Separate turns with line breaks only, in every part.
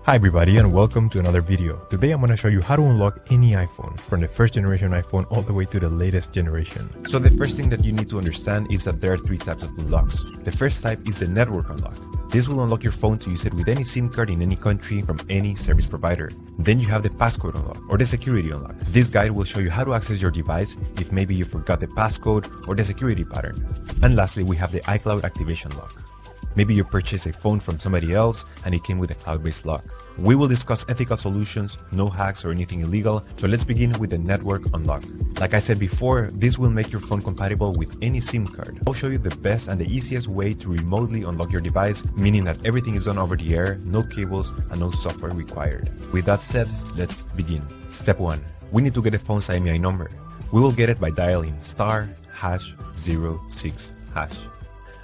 Hi everybody and welcome to another video. Today I'm going to show you how to unlock any iPhone, from the first generation iPhone all the way to the latest generation.
So the first thing that you need to understand is that there are three types of unlocks. The first type is the network unlock. This will unlock your phone to use it with any SIM card in any country from any service provider. Then you have the passcode unlock or the security unlock. This guide will show you how to access your device if maybe you forgot the passcode or the security pattern. And lastly, we have the iCloud activation lock. Maybe you purchased a phone from somebody else and it came with a cloud-based lock. We will discuss ethical solutions, no hacks or anything illegal, so let's begin with the network unlock. Like I said before, this will make your phone compatible with any SIM card. I'll show you the best and the easiest way to remotely unlock your device, meaning that everything is done over the air, no cables and no software required. With that said, let's begin. Step 1. We need to get the phone's IMEI number. We will get it by dialing *#06#.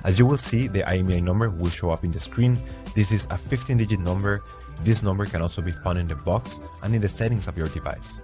As you will see, the IMEI number will show up in the screen. This is a 15-digit number. This number can also be found in the box and in the settings of your device.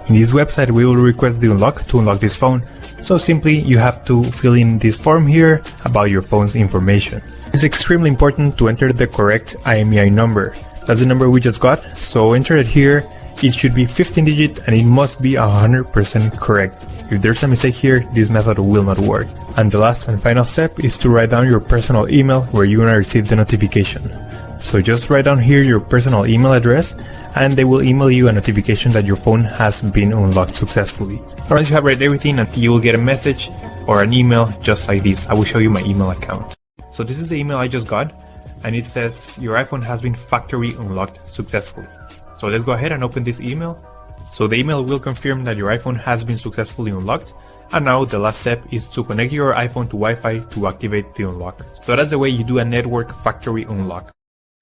In this website we will request the unlock to unlock this phone, so simply you have to fill in this form here about your phone's information. It's extremely important to enter the correct IMEI number. That's the number we just got, so enter it here. It should be 15-digit and it must be 100% correct. If there's a mistake here, this method will not work. And the last and final step is to write down your personal email where you're gonna receive the notification. So just write down here your personal email address and they will email you a notification that your phone has been unlocked successfully. Once you have read everything, you will get a message or an email just like this. I will show you my email account. So this is the email I just got and it says your iPhone has been factory unlocked successfully. So let's go ahead and open this email. So the email will confirm that your iPhone has been successfully unlocked. And now the last step is to connect your iPhone to Wi-Fi to activate the unlock. So that's the way you do a network factory unlock.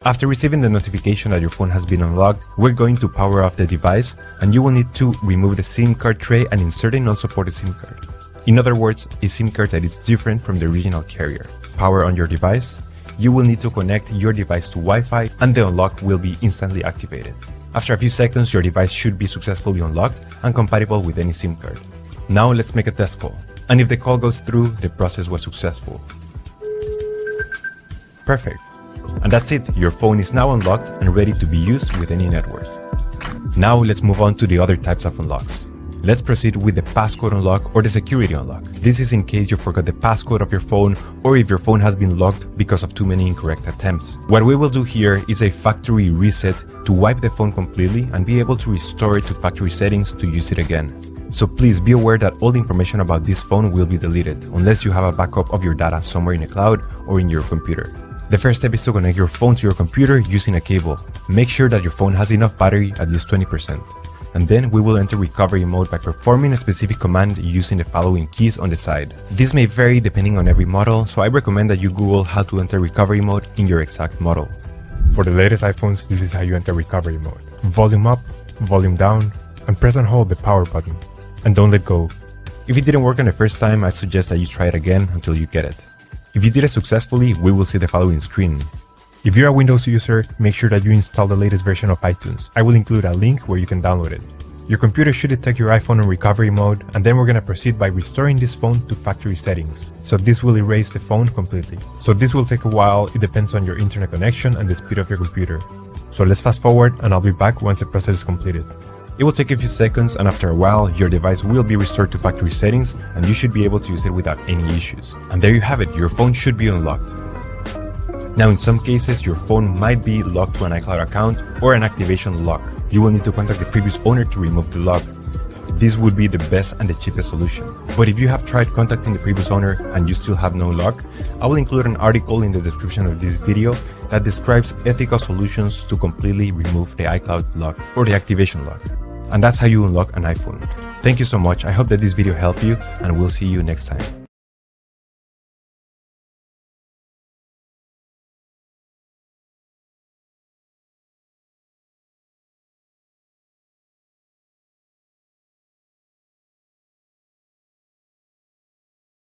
After receiving the notification that your phone has been unlocked, we're going to power off the device and you will need to remove the SIM card tray and insert a non-supported SIM card. In other words, a SIM card that is different from the original carrier. Power on your device. You will need to connect your device to Wi-Fi and the unlock will be instantly activated. After a few seconds, your device should be successfully unlocked and compatible with any SIM card. Now let's make a test call. And if the call goes through, the process was successful. Perfect. And that's it. Your phone is now unlocked and ready to be used with any network. Now let's move on to the other types of unlocks. Let's proceed with the passcode unlock or the security unlock. This is in case you forgot the passcode of your phone or if your phone has been locked because of too many incorrect attempts. What we will do here is a factory reset to wipe the phone completely and be able to restore it to factory settings to use it again. So please be aware that all the information about this phone will be deleted unless you have a backup of your data somewhere in the cloud or in your computer. The first step is to connect your phone to your computer using a cable. Make sure that your phone has enough battery, at least 20%. And then we will enter recovery mode by performing a specific command using the following keys on the side. This may vary depending on every model, so I recommend that you Google how to enter recovery mode in your exact model.
For the latest iPhones, this is how you enter recovery mode. Volume up, volume down, and press and hold the power button. And don't let go.
If it didn't work on the first time, I suggest that you try it again until you get it. If you did it successfully, we will see the following screen.
If you're a Windows user, make sure that you install the latest version of iTunes. I will include a link where you can download it. Your computer should detect your iPhone in recovery mode, and then we're going to proceed by restoring this phone to factory settings. So this will erase the phone completely. So this will take a while. It depends on your internet connection and the speed of your computer. So let's fast forward and I'll be back once the process is completed.
It will take a few seconds and after a while, your device will be restored to factory settings and you should be able to use it without any issues. And there you have it, your phone should be unlocked. Now in some cases, your phone might be locked to an iCloud account or an activation lock. You will need to contact the previous owner to remove the lock. This would be the best and the cheapest solution. But if you have tried contacting the previous owner and you still have no lock, I will include an article in the description of this video that describes ethical solutions to completely remove the iCloud lock or the activation lock. And that's how you unlock an iPhone. Thank you so much. I hope that this video helped you and we'll see you next time.